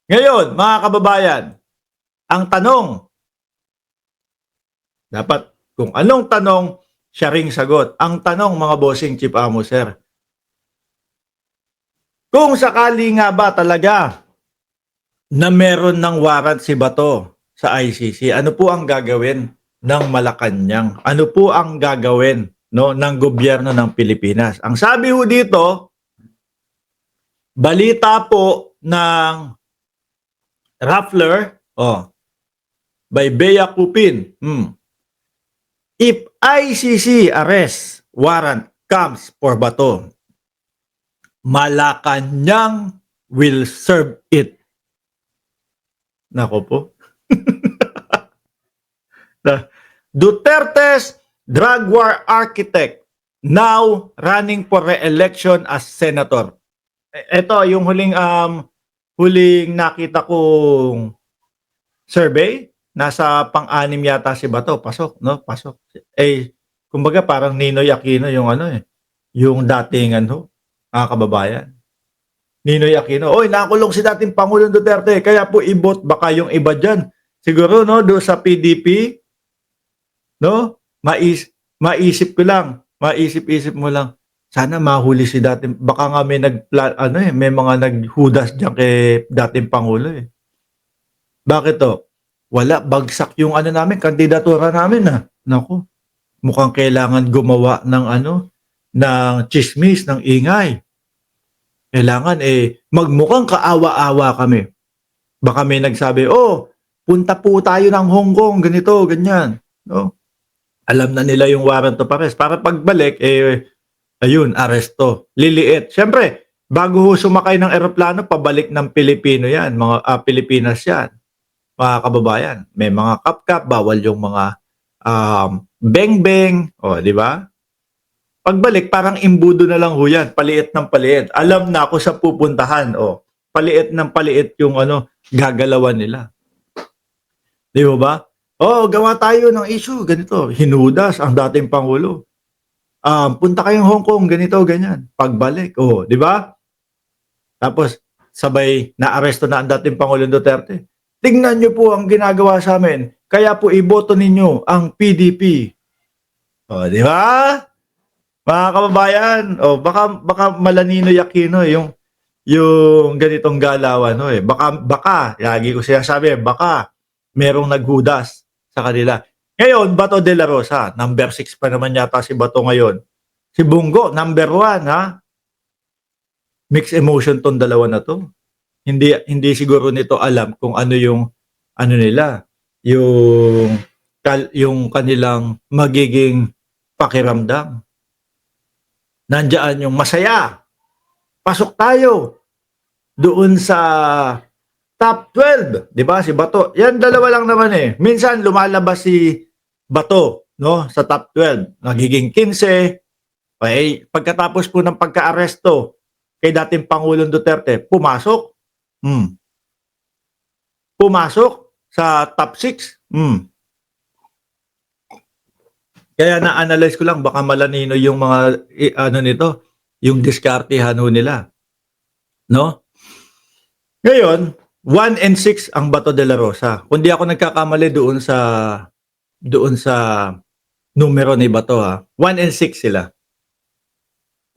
Ngayon, mga kababayan, ang tanong, dapat kung anong tanong, siya ring sagot. Ang tanong, mga bossing Chief Amo, sir, kung sakali nga ba talaga na meron ng warrant si Bato sa ICC, ano po ang gagawin ng Malacanang? Ano po ang gagawin, no, ng gobyerno ng Pilipinas? Ang sabi ho dito, balita po ng Rappler, by Bea Cupin. If ICC arrest warrant comes for Bato, Malacanang will serve it. Nako po. Duterte's drug war architect now running for re-election as senator. Ito yung huling nakita kong survey, nasa pang-anim yata si Bato, pasok, no? Pasok. Kumbaga parang Ninoy Aquino yung yung dating mga kababayan. Ninoy Aquino, oy, nakulong si dating Pangulong Duterte, kaya po ibot baka yung iba diyan. Siguro no, do sa PDP, no? Maisip maisip mo lang. Sana mahuli si dating, baka nga may may mga naghudas diyan kay dating Pangulo eh. Bakit to? Wala, bagsak yung namin, kandidatura namin Nako, mukhang kailangan gumawa ng ng chismis, ng ingay. Kailangan magmukhang kaawa-awa kami. Baka may nagsabi, punta po tayo ng Hong Kong, ganito, ganyan. No? Alam na nila yung warrant of arrest. Para pagbalik, ayun, aresto. Liliit. Siyempre, bago sumakay ng eroplano, pabalik ng Pilipino yan, mga Pilipinas yan. Mga kababayan, may mga kap-kap, bawal yung mga beng-beng, di ba? Pagbalik, parang imbudo na lang ho yan, paliit ng paliit. Alam na ako sa pupuntahan, paliit ng paliit yung gagalawan nila. Di ba? Gawa tayo ng issue, ganito. Hinudas ang dating Pangulo. Punta kayong Hong Kong, ganito, ganyan. Pagbalik, di ba? Tapos, sabay na-aresto na ang dating Pangulong Duterte. Tingnan nyo po ang ginagawa sa amin. Kaya po iboto ninyo ang PDP. Di ba? Mga kababayan, baka Malaninoy Aquino yung ganitong galawan, Baka, lagi ko sinasabi, baka merong naghudas sa kanila. Ngayon, Bato de la Rosa, number 6 pa naman yata si Bato ngayon. Si Bungo, number 1, Mixed emotion tong dalawa na to. Hindi siguro nito alam kung ano yung nila, yung kanilang magiging pakiramdam. Nandiyan yung masaya. Pasok tayo doon sa top 12, 'di ba? Si Bato. Yan dalawa lang naman eh. Minsan lumalabas si Bato, no, sa top 12, nagiging 15. Pagkatapos po ng pagka-aresto kay dating Pangulong Duterte, pumasok. Pumasok sa top 6. Kaya na-analyze ko lang, baka malanino yung mga nito, yung diskartehan nila. No? Ngayon, 1 and 6 ang Bato de la Rosa. Kung di ako nagkakamali doon sa numero ni Bato 1 and 6 sila.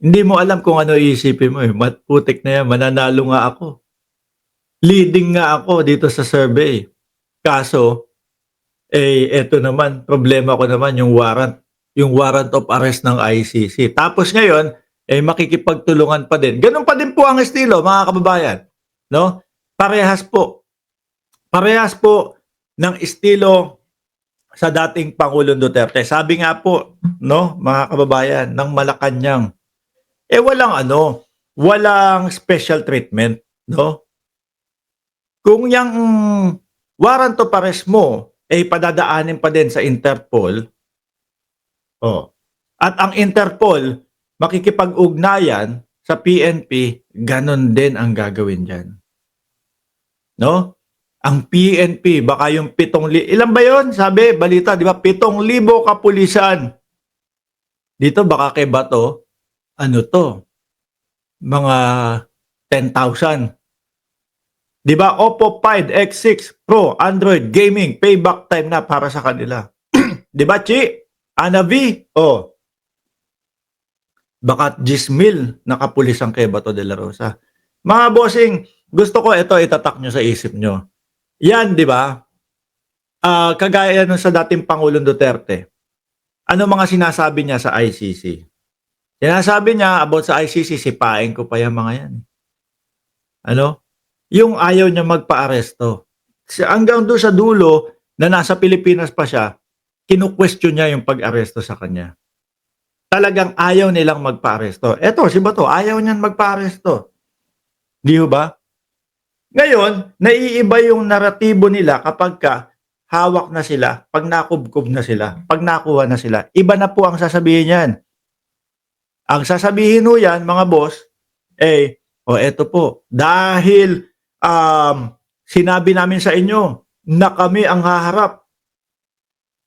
Hindi mo alam kung ano iisipin mo Putik na yan, mananalo nga ako. Leading nga ako dito sa survey. Kaso, eto naman, problema ko naman yung warrant of arrest ng ICC. Tapos ngayon, makikipagtulungan pa din. Ganun pa din po ang estilo, mga kababayan. No? Parehas po ng estilo sa dating Pangulong Duterte. Sabi nga po, no, mga kababayan, ng Malacanang, walang special treatment, no? Kung yung warrant of arrest mo padadaanin pa din sa Interpol, at ang Interpol makikipag-ugnayan sa PNP, ganon din ang gagawin dyan. No? Ang PNP, baka yung 7,000, ilan ba yun? Sabi, balita, di ba? 7,000 kapulisan. Dito baka kay Bato, mga 10,000. 'Di ba? Oppo Find X6 Pro Android gaming payback time na para sa kanila. 'Di ba, Chi? Ana V? Oh, baka 10,000 nakapulis ang kay Bato de la Rosa. Mga bossing, gusto ko ito itatak nyo sa isip nyo. Yan, 'di ba? Kagaya nun sa dating Pangulong Duterte. Ano mga sinasabi niya sa ICC? Sinasabi niya about sa ICC, sipain ko pa yung mga yan. Ano? Yung ayaw niya magpa-aresto. Hanggang doon sa dulo na nasa Pilipinas pa siya, kinu-question niya yung pag-aresto sa kanya. Talagang ayaw nilang magpa-aresto. Eto, si Bato, ayaw niyan magpa-aresto. Di ba? Ngayon, naiiba yung naratibo nila kapag hawak na sila, pag nakubkob na sila, pag nakuha na sila. Iba na po ang sasabihin niyan. Ang sasabihin ho yan, mga boss, eto po, dahil sinabi namin sa inyo na kami ang haharap,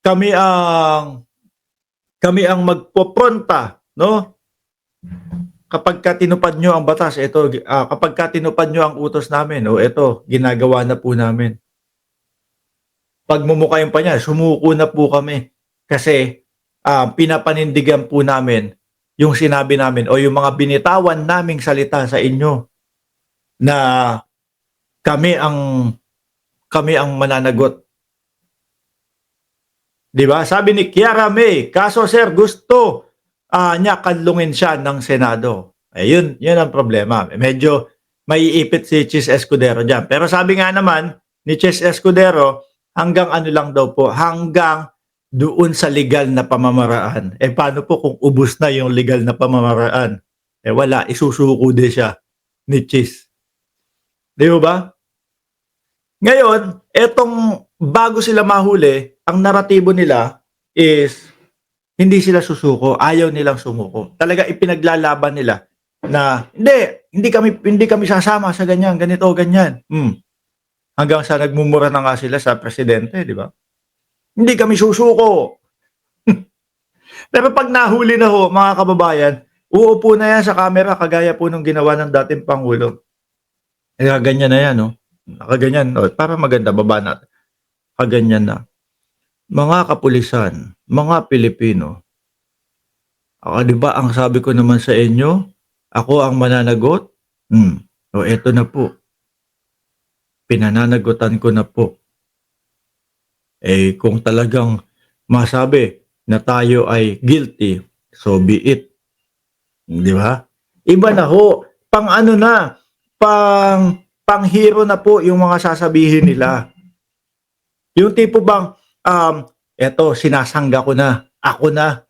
kami ang magpopronta, no? Kapag tinupad nyo ang batas, kapag tinupad nyo ang utos namin, eto, ginagawa na po namin. Pagmumukayin pa niya, sumuko na po kami kasi pinapanindigan po namin yung sinabi namin o yung mga binitawan naming salita sa inyo na kami ang mananagot. 'Di ba? Sabi ni Kiara May, kaso sir gusto niya kanlungin siya ng Senado. Yun ang problema. Medyo maiipit si Chis Escudero diyan. Pero sabi nga naman ni Chis Escudero, hanggang ano lang daw po, hanggang doon sa legal na pamamaraan. Paano po kung ubos na yung legal na pamamaraan? Wala, isusuko din siya ni Chis. Di ba? Ngayon, etong bago sila mahuli, ang naratibo nila is hindi sila susuko, ayaw nilang sumuko. Talaga ipinaglalaban nila na hindi kami sasama sa ganyan, ganito, ganyan. Hanggang sa nagmumura na nga sila sa presidente, di ba? Hindi kami susuko. Pero pag nahuli na ho, mga kababayan, uupo na yan sa camera kagaya po nung ginawa ng dating Pangulo. Ganyan na yan, no? Nakaganyan, para maganda, baba natin. Kaganyan na. Mga kapulisan, mga Pilipino, di ba ang sabi ko naman sa inyo, ako ang mananagot? Eto na po. Pinananagutan ko na po. Kung talagang masabi na tayo ay guilty, so be it. Di ba? Iba na ho. Pang-hero na po yung mga sasabihin nila. Yung tipo bang, eto, sinasangga ko na, ako na.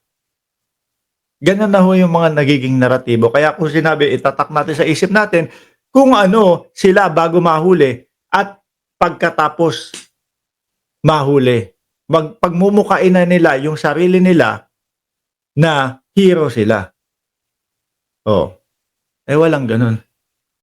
Ganun na ho yung mga nagiging naratibo. Kaya kung sinabi, itatak natin sa isip natin, kung ano sila bago mahuli at pagkatapos mahuli. Pagmumukain na nila yung sarili nila na hero sila. Walang ganun.